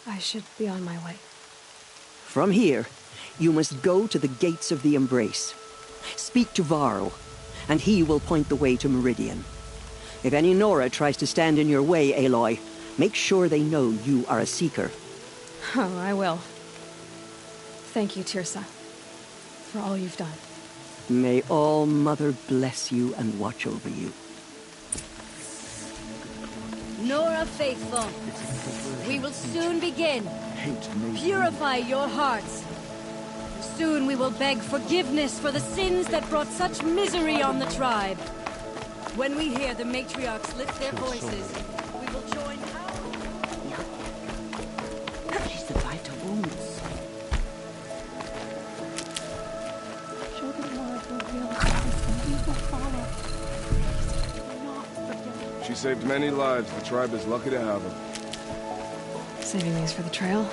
I should be on my way. From here, you must go to the Gates of the Embrace. Speak to Varl, and he will point the way to Meridian. If any Nora tries to stand in your way, Aloy, make sure they know you are a Seeker. Oh, I will. Thank you, Teersa, for all you've done. May All Mother bless you and watch over you. Nora Faithful, we will soon begin. Purify your hearts. Soon we will beg forgiveness for the sins that brought such misery on the tribe. When we hear the matriarchs lift their voices, we will join She survived her wounds. Show them more will realize we will follow. Please, not forget. She saved many lives. The tribe is lucky to have her. Saving these for the trail?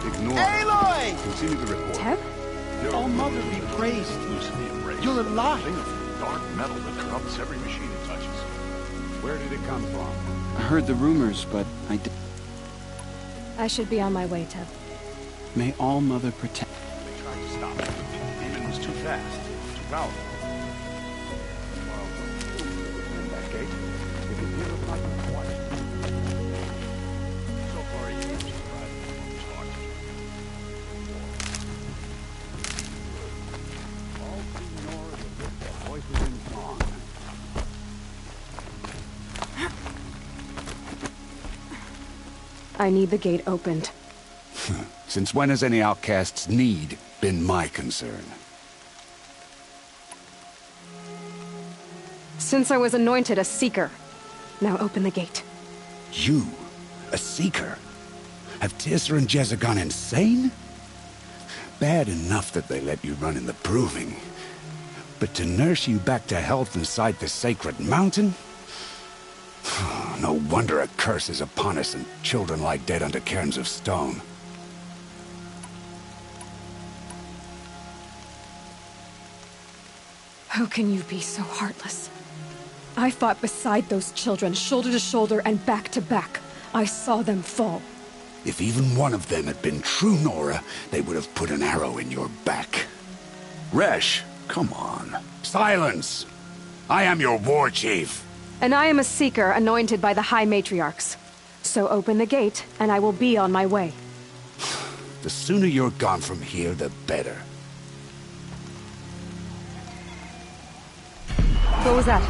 Ignore. Aloy! Continue the report. Teb? All Mother be praised. Loosely embraced. You're alive. Thing of dark metal that corrupts every machine it touches. Where did it come from? I heard the rumors, but I should be on my way, Teb. May All Mother protect. They tried to stop it. The demon was too fast, too powerful. Well, in that gate, it could never fight twice. So far, you have survived the talk. All three Nora will lift their voices in song. I need the gate opened. Since when has any outcast's need been my concern? Since I was anointed a Seeker. Now open the gate. You, a Seeker? Have Teersa and Jezza gone insane? Bad enough that they let you run in the Proving. But to nurse you back to health inside the Sacred Mountain? No wonder a curse is upon us and children lie dead under cairns of stone. How can you be so heartless? I fought beside those children, shoulder to shoulder and back to back. I saw them fall. If even one of them had been true Nora, they would have put an arrow in your back. Resh, come on. Silence! I am your war chief. And I am a Seeker anointed by the High Matriarchs. So open the gate, and I will be on my way. The sooner you're gone from here, the better. What was that?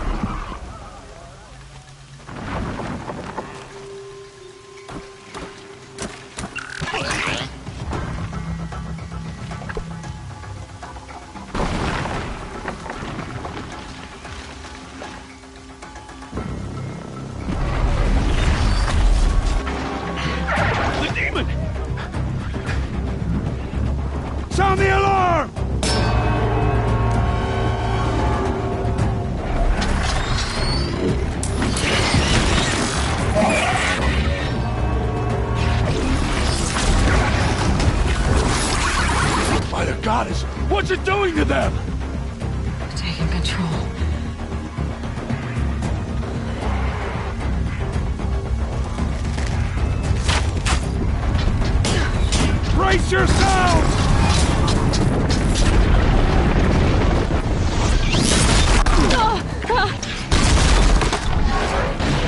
doing to them? Taking control. Brace yourselves!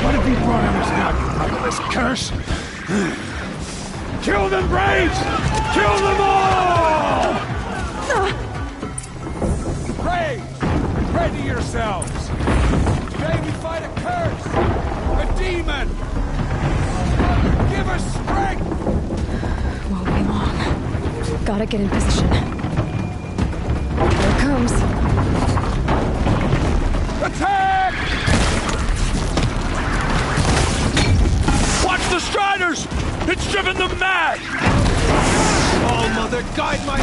What have you brought on us now, you motherless curse? Kill them, Braves! Kill them all! Braves! Ready yourselves! Today we fight a curse! A demon! Give us strength! Won't be long. Gotta get in position. Here it comes. Attack! Watch the Striders! It's driven them mad! Oh, Mother, guide my...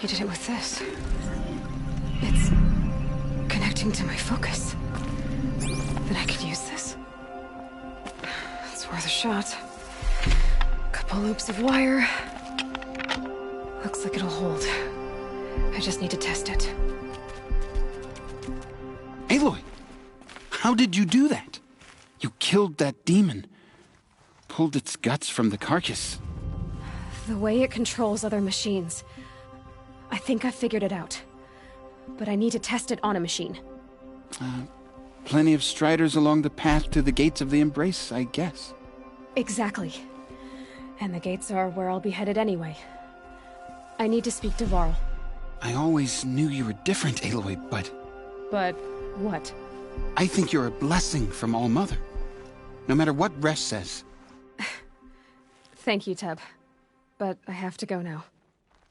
You did it with this. It's connecting to my focus. Then I could use this. It's worth a shot. Couple loops of wire. Looks Looks like it'll hold. I just need to test it. Aloy! How did you do that? You killed that demon. Pulled its guts from the carcass. The way it controls other machines. I think I figured it out. But I need to test it on a machine. Plenty of striders along the path to the gates of the Embrace, I guess. Exactly. And the gates are where I'll be headed anyway. I need to speak to Varl. I always knew you were different, Aloy, but... But what? I think you're a blessing from All-Mother. No matter what Resh says. Thank you, Teb. But I have to go now.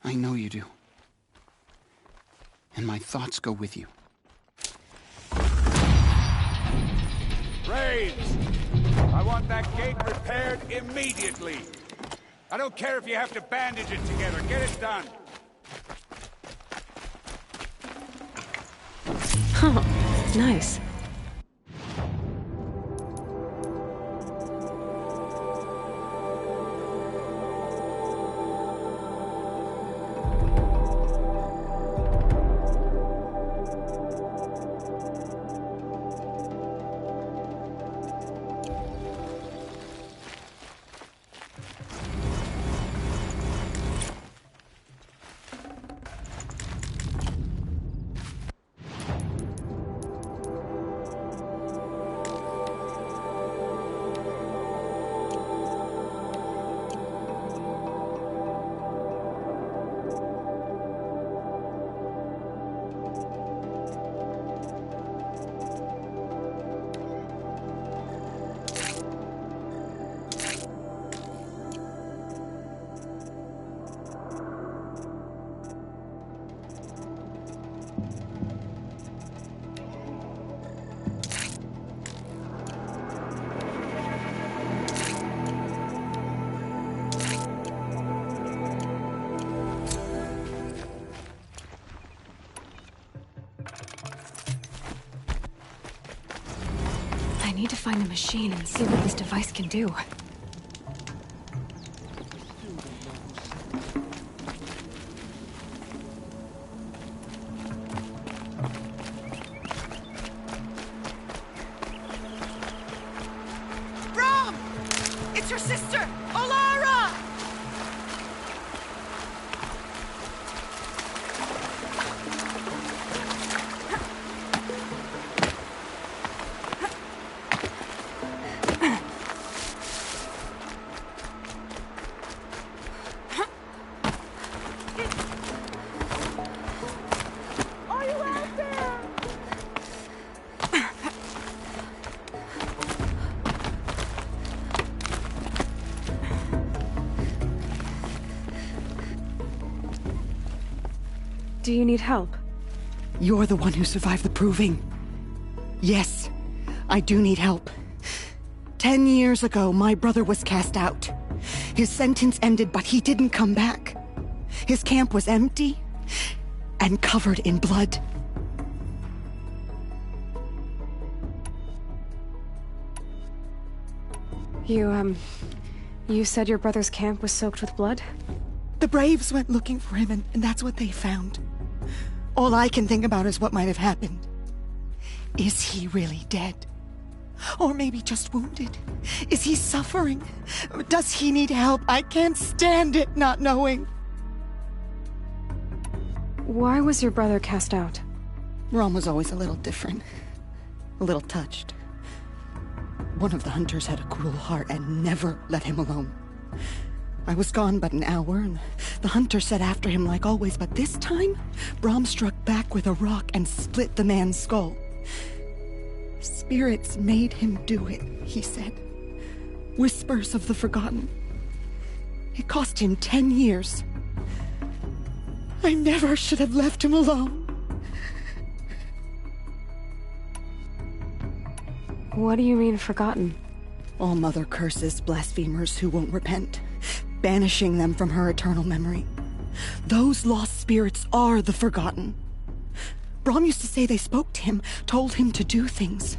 I know you do. And my thoughts go with you. Graves! I want that gate repaired immediately. I don't care if you have to bandage it together. Get it done. Huh. Nice. I need to find the machine and see what this device can do. Brom! It's her sister, Olara! Do you need help? You're the one who survived the proving. Yes, I do need help. 10 years ago, my brother was cast out. His sentence ended, but he didn't come back. His camp was empty and covered in blood. You said your brother's camp was soaked with blood? The Braves went looking for him, and that's what they found. All I can think about is what might have happened. Is he really dead? Or maybe just wounded? Is he suffering? Does he need help? I can't stand it not knowing. Why was your brother cast out? Rom was always a little different. A little touched. One of the hunters had a cruel heart and never let him alone. I was gone but an hour, and the hunter set after him like always, but this time, Brom struck back with a rock and split the man's skull. Spirits made him do it, he said. Whispers of the forgotten. It cost him 10 years. I never should have left him alone. What do you mean, forgotten? All-Mother curses blasphemers who won't repent, banishing them from her eternal memory. Those lost spirits are the forgotten. Brom used to say they spoke to him, told him to do things.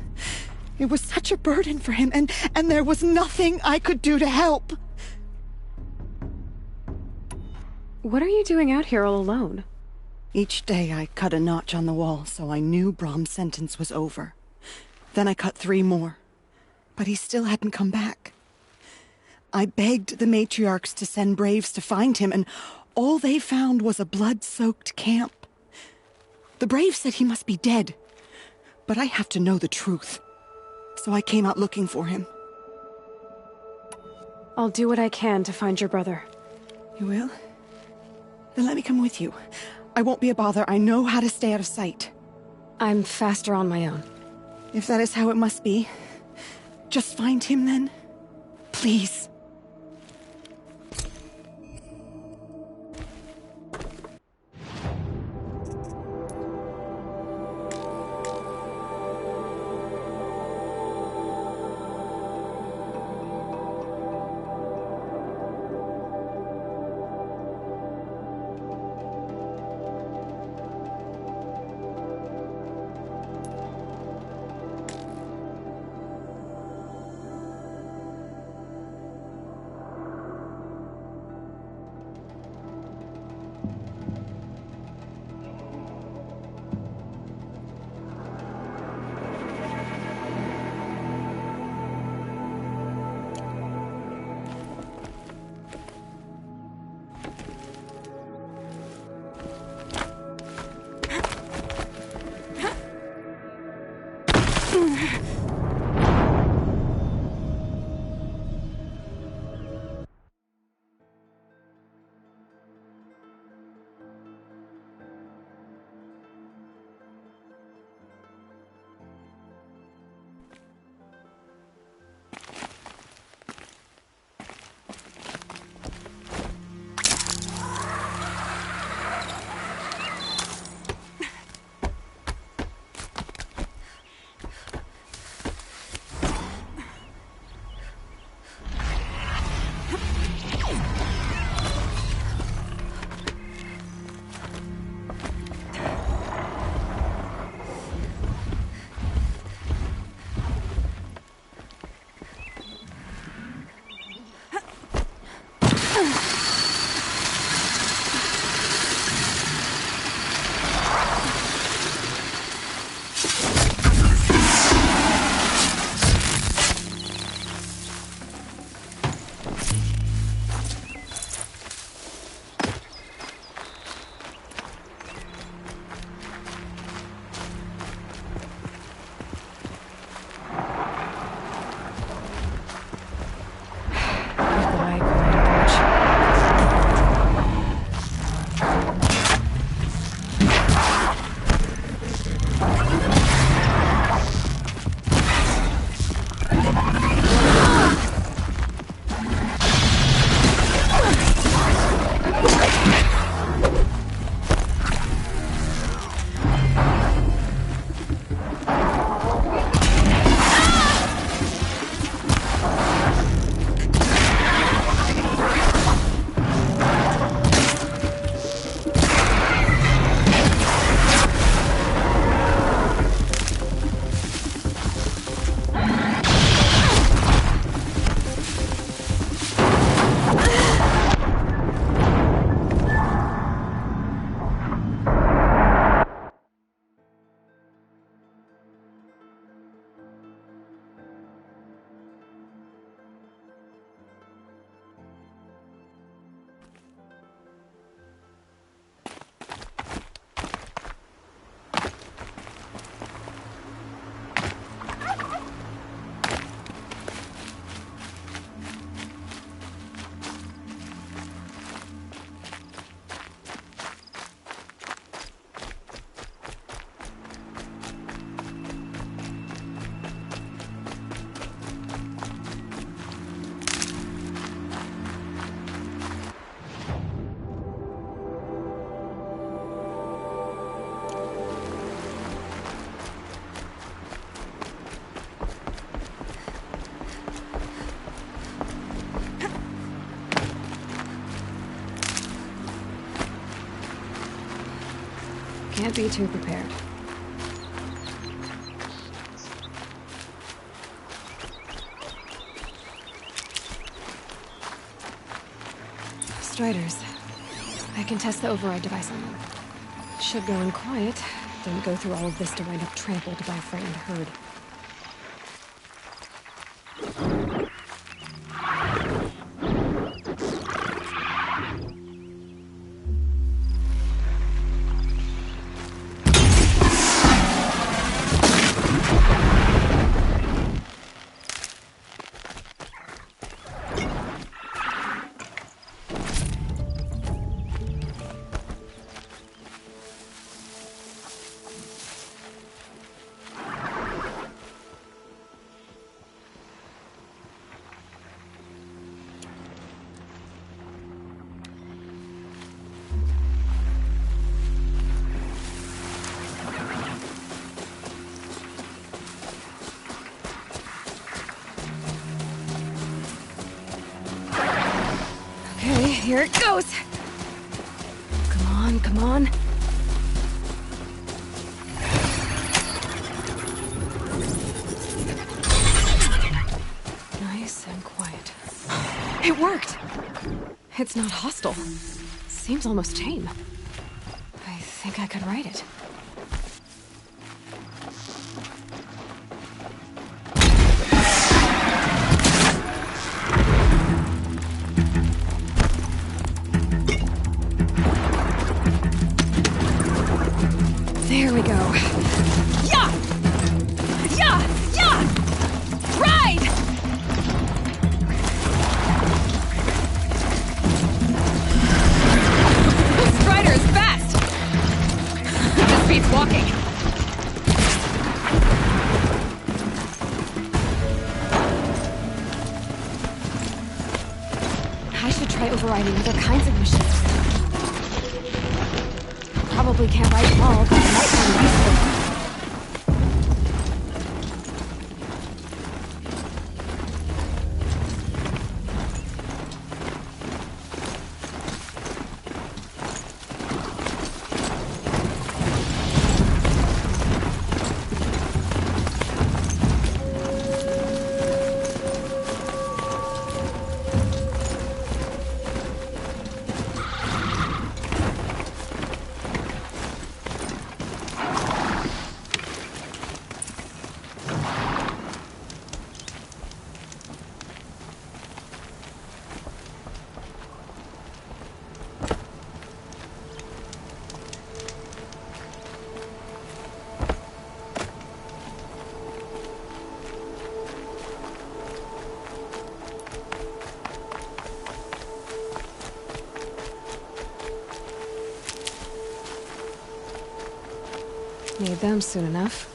It was such a burden for him, and there was nothing I could do to help. What are you doing out here all alone? Each day I cut a notch on the wall so I knew Brom's sentence was over. Then I cut 3 more. But he still hadn't come back. I begged the matriarchs to send braves to find him, and all they found was a blood-soaked camp. The braves said he must be dead. But I have to know the truth. So I came out looking for him. I'll do what I can to find your brother. You will? Then let me come with you. I won't be a bother. I know how to stay out of sight. I'm faster on my own. If that is how it must be, just find him then. Please. Can't be too prepared. Striders. can test the override device on them. Should go in quiet. Didn't go through all of this to wind up trampled by a frightened herd. Here it goes! Come on, come on. Nice and quiet. It worked! It's not hostile. Seems almost tame. I think I could ride it. There we go. Yeah! Yeah! Yeah! Ride! This Strider is fast! This beats walking. I should try overriding other kinds of machines. Probably can't ride them all, but I might find them useful. Need them soon enough.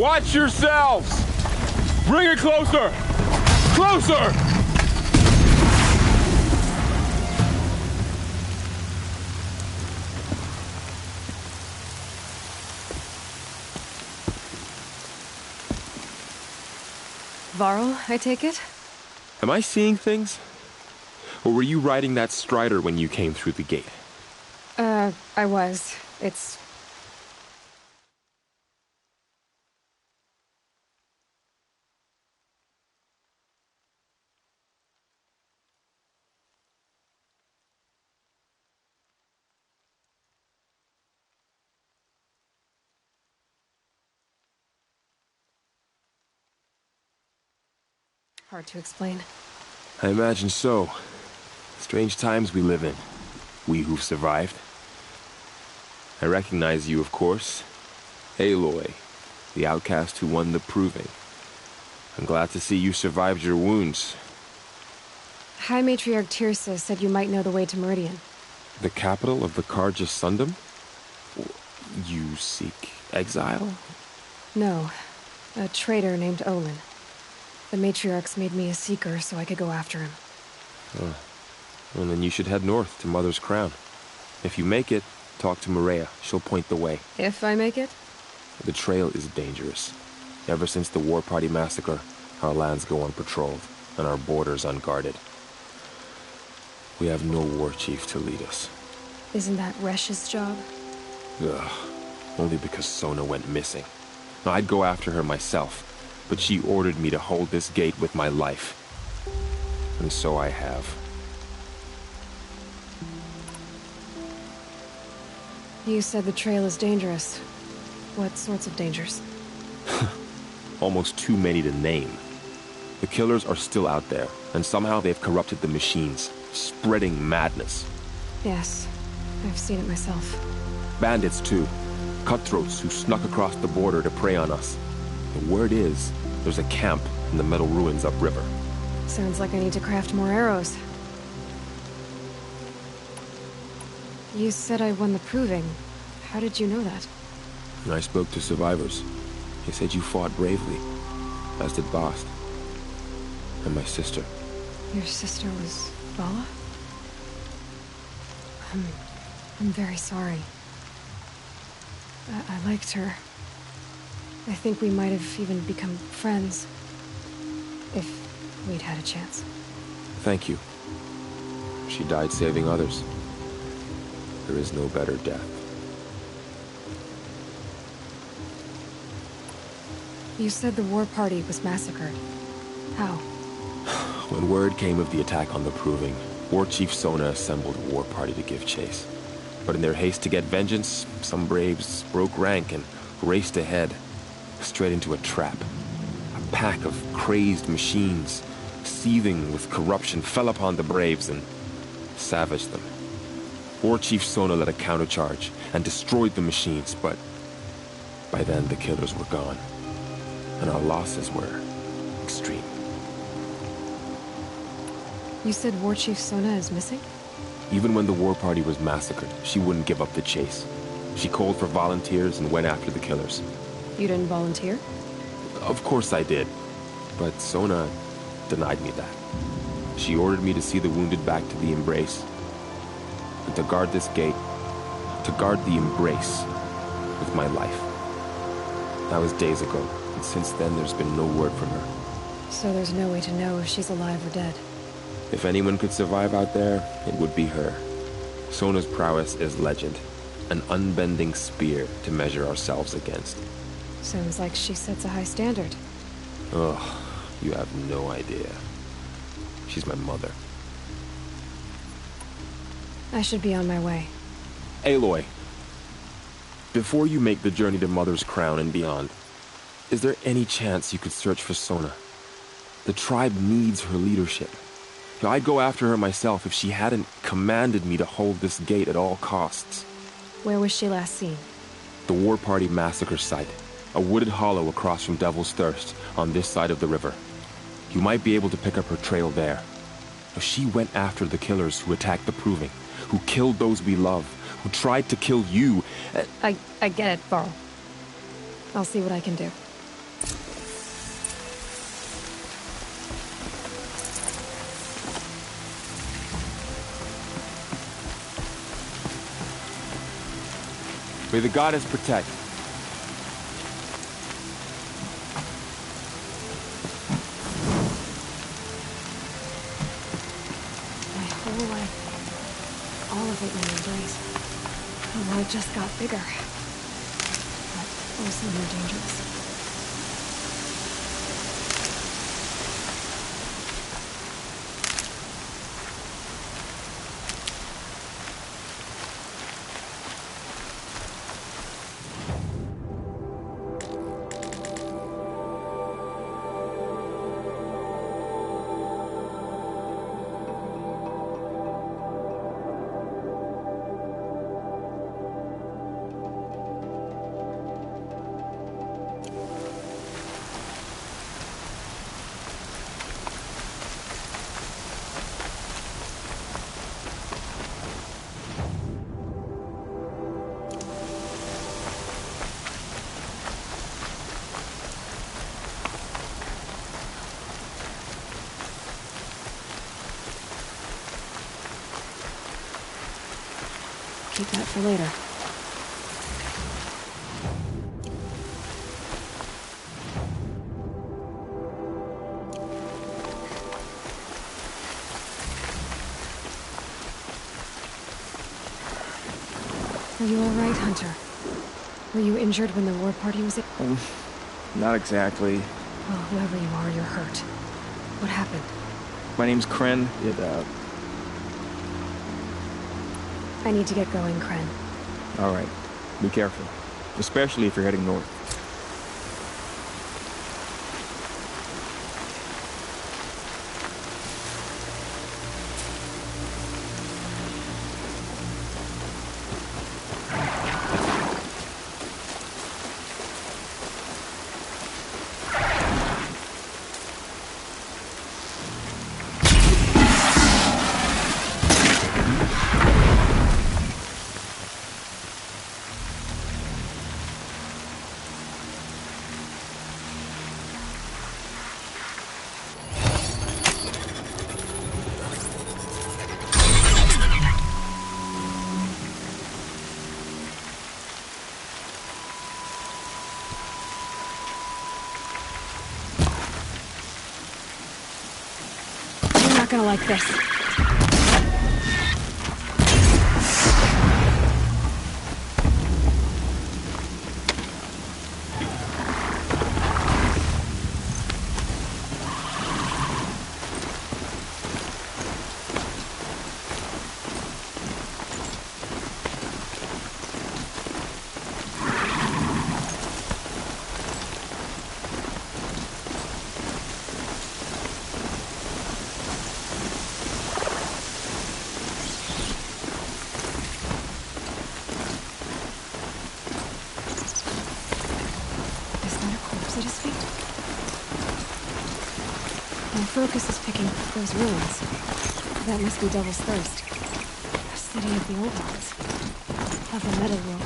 Watch yourselves! Bring it closer! Closer! Varl, I take it? Am I seeing things? Or were you riding that Strider when you came through the gate? I was. It's... hard to explain. I imagine so. Strange times we live in. We who've survived. I recognize you, of course. Aloy, the outcast who won the Proving. I'm glad to see you survived your wounds. High Matriarch Tirsa said you might know the way to Meridian. The capital of the Carja Sundom? You seek exile? No. A traitor named Olin. The Matriarchs made me a seeker so I could go after him. Oh. Well, then you should head north to Mother's Crown. If you make it, talk to Maria. She'll point the way. If I make it? The trail is dangerous. Ever since the War Party massacre, our lands go unpatrolled, and our borders unguarded. We have no war chief to lead us. Isn't that Resh's job? Ugh. Only because Sona went missing. I'd go after her myself, but she ordered me to hold this gate with my life. And so I have. You said the trail is dangerous. What sorts of dangers? Almost too many to name. The killers are still out there, and somehow they've corrupted the machines, spreading madness. Yes, I've seen it myself. Bandits, too. Cutthroats who snuck across the border to prey on us. The word is, there's a camp in the metal ruins upriver. Sounds like I need to craft more arrows. You said I won the Proving. How did you know that? I spoke to survivors. They said you fought bravely, as did Bast. And my sister. Your sister was Vala? I'm very sorry. I liked her. I think we might have even become friends. If we'd had a chance. Thank you. She died saving others. There is no better death. You said the war party was massacred. How? When word came of the attack on the Proving, War Chief Sona assembled a war party to give chase. But in their haste to get vengeance, some braves broke rank and raced ahead, straight into a trap. A pack of crazed machines, seething with corruption, fell upon the braves and savaged them. War Chief Sona led a countercharge and destroyed the machines, but by then the killers were gone, and our losses were extreme. You said War Chief Sona is missing? Even when the war party was massacred, she wouldn't give up the chase. She called for volunteers and went after the killers. You didn't volunteer? Of course I did, but Sona denied me that. She ordered me to see the wounded back to the Embrace, and to guard this gate, to guard the Embrace with my life. That was days ago, and since then there's been no word from her. So there's no way to know if she's alive or dead? If anyone could survive out there, it would be her. Sona's prowess is legend, an unbending spear to measure ourselves against. Sounds like she sets a high standard. Ugh, you have no idea. She's my mother. I should be on my way. Aloy, before you make the journey to Mother's Crown and beyond, is there any chance you could search for Sona? The tribe needs her leadership. I'd go after her myself if she hadn't commanded me to hold this gate at all costs. Where was she last seen? The War Party massacre site. A wooded hollow across from Devil's Thirst, on this side of the river. You might be able to pick up her trail there. She went after the killers who attacked the Proving, who killed those we love, who tried to kill you. I get it, Varl. I'll see what I can do. May the goddess protect. My whole life, all of it in an embrace. The world just got bigger, but also more dangerous. Keep that for later. Are you all right, Hunter? Were you injured when the war party was in? Not exactly. Well, whoever you are, you're hurt. What happened? My name's Kren. I need to get going, Kren. All right. Be careful. Especially if you're heading north. You're not gonna like this. At his feet. My focus is picking up those ruins. That must be Devil's Thirst. A city of the old ones. Of the metal world.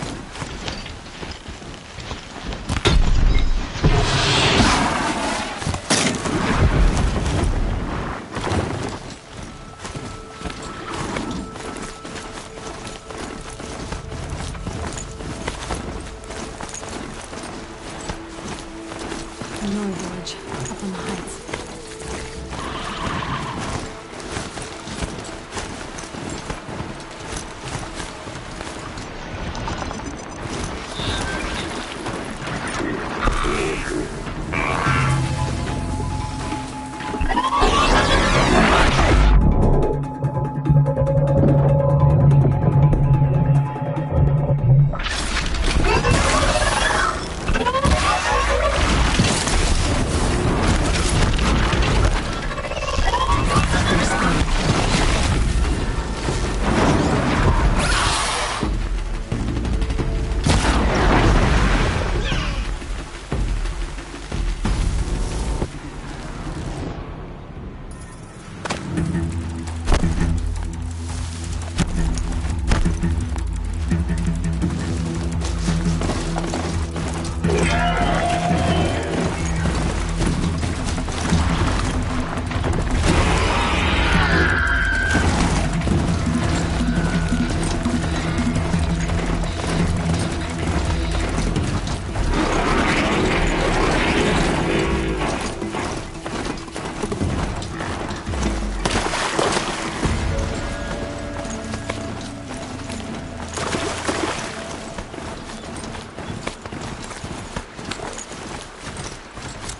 Nora village, up on the heights.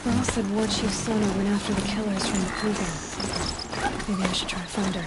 Varl said War Chief Sona went after the killers from the Proving. Maybe I should try to find her.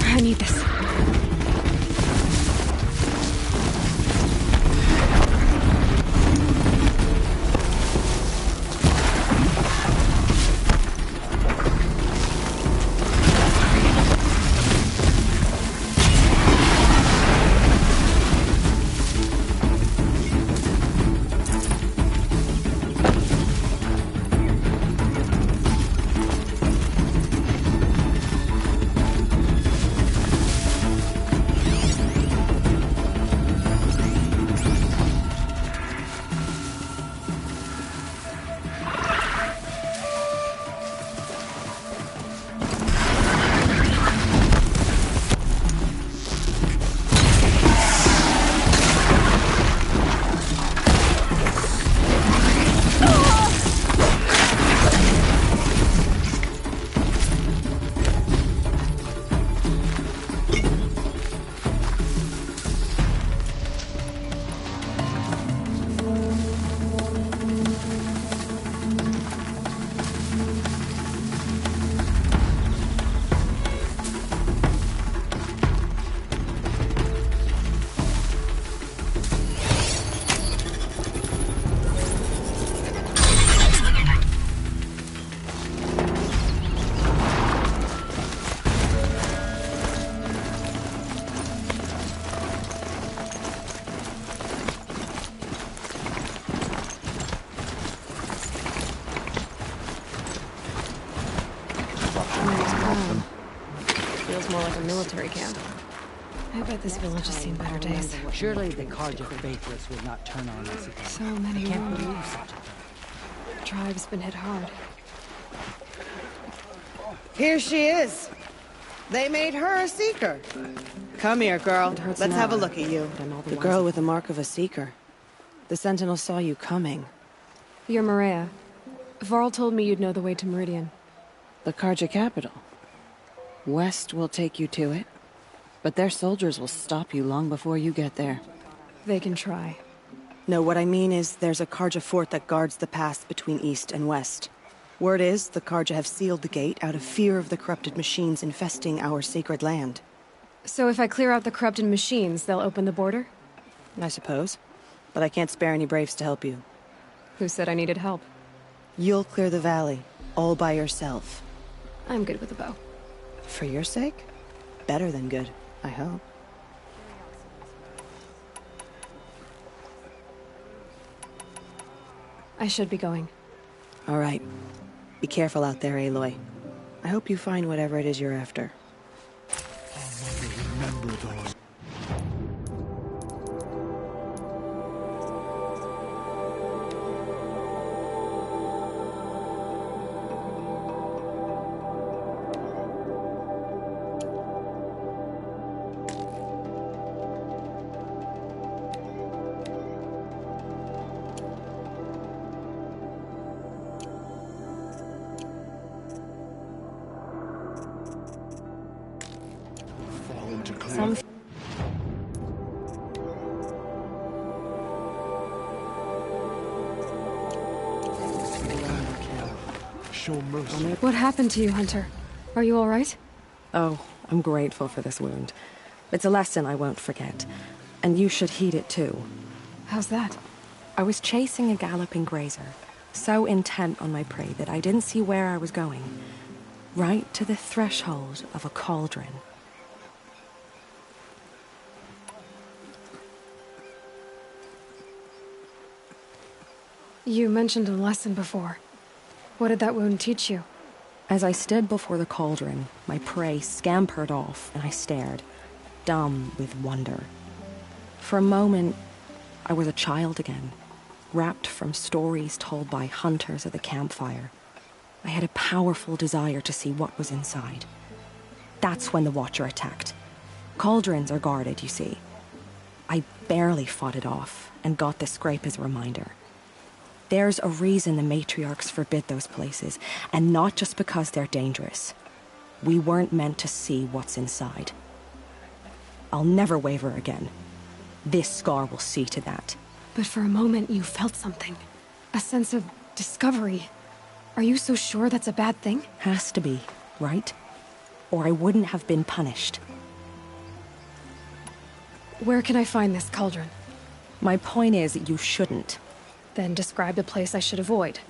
I need this. Feels more like a military camp. I bet this village has seen better days. Surely the Carja faithless would not turn on us again. So many I can't wounded. believe such a thing. The tribe's been hit hard. Here she is. They made her a seeker. Come here, girl. Let's have a look at you. The girl with the mark of a seeker. The Sentinel saw you coming. You're Maria. Varl told me you'd know the way to Meridian. The Carja capital. West will take you to it, but their soldiers will stop you long before you get there. They can try. No, what I mean is there's a Carja fort that guards the pass between East and West. Word is the Carja have sealed the gate out of fear of the corrupted machines infesting our sacred land. So if I clear out the corrupted machines, they'll open the border? I suppose. But I can't spare any braves to help you. Who said I needed help? You'll clear the valley, all by yourself. I'm good with a bow. For your sake? Better than good, I hope. I should be going. All right. Be careful out there, Aloy. I hope you find whatever it is you're after. Remember those. Some... Show mercy. What happened to you, Hunter? Are you all right? Oh, I'm grateful for this wound. It's a lesson I won't forget. And you should heed it too. How's that? I was chasing a galloping grazer, so intent on my prey that I didn't see where I was going. Right to the threshold of a cauldron. You mentioned a lesson before. What did that wound teach you? As I stood before the cauldron, my prey scampered off, and I stared, dumb with wonder. For a moment, I was a child again, wrapped from stories told by hunters at the campfire. I had a powerful desire to see what was inside. That's when the Watcher attacked. Cauldrons are guarded, you see. I barely fought it off, and got the scrape as a reminder. There's a reason the matriarchs forbid those places, and not just because they're dangerous. We weren't meant to see what's inside. I'll never waver again. This scar will see to that. But for a moment you felt something. A sense of discovery. Are you so sure that's a bad thing? Has to be, right? Or I wouldn't have been punished. Where can I find this cauldron? My point is, you shouldn't. Then describe the place I should avoid.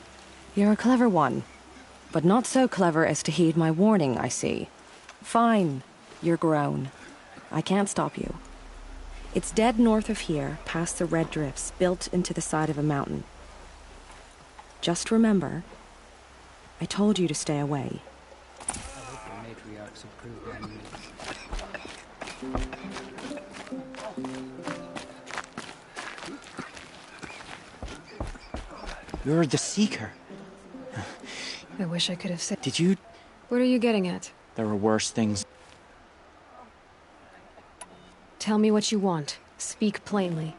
You're a clever one. But not so clever as to heed my warning, I see. Fine. You're grown. I can't stop you. It's dead north of here, past the red drifts, built into the side of a mountain. Just remember, I told you to stay away. I hope the matriarchs approve my move. You're the Seeker. I wish I could have said... Did you... What are you getting at? There were worse things. Tell me what you want. Speak plainly.